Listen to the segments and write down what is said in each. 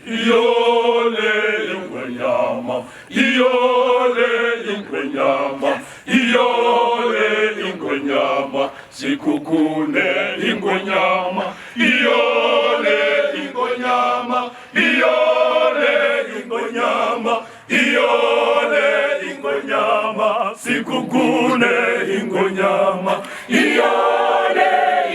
iyole ingonyama, iyole ingonyama, iyole ingonyama, sikukune ingonyama, iyole ingonyama, iyole ingonyama, iyole ingonyama, sikukune ingonyama, iyole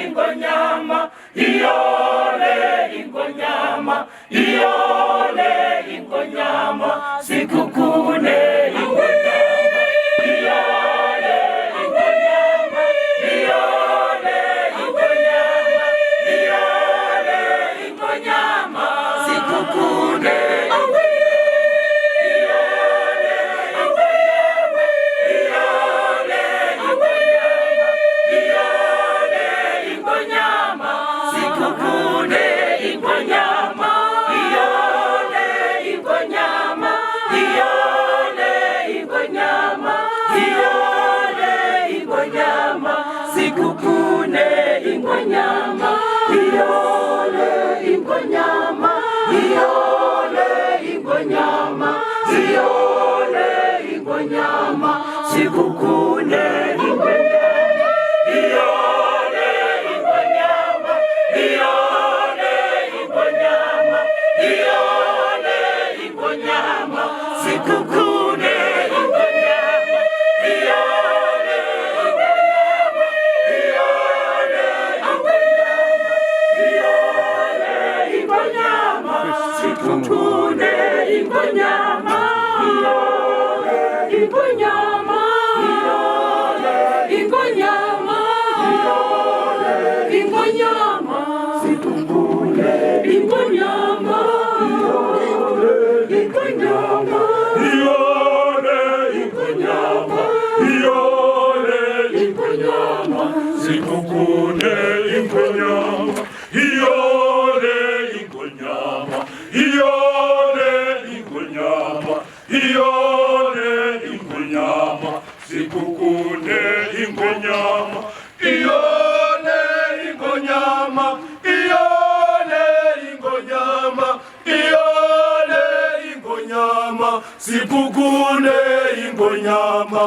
ingonyama, iyole ingonyama, iyole ingonyama, sikukune ingonyama, iyole ingonyama, iyole ingonyama, iyole ingonyama, sikukune sikukune ingonyama, iyole ingonyama, iyole ingonyama, iyole ingonyama, sikukune ingonyama, iyole ingonyama, iyole ingonyama, iyole ingonyama, sikukune ingonyama, iyole sikukune ingonyama, iyole ingonyama, iyole ingonyama, iyole ingonyama, sikukune ingonyama, iyole ingonyama, iyole ingonyama, iyole ingonyama, sikukune ingonyama, iyole ingonyama, iyole ingonyama, iyole ingonyama, sikukune ingonyama, iyole ingonyama, iyole ingonyama, iyole ingonyama, sikukune ingonyama,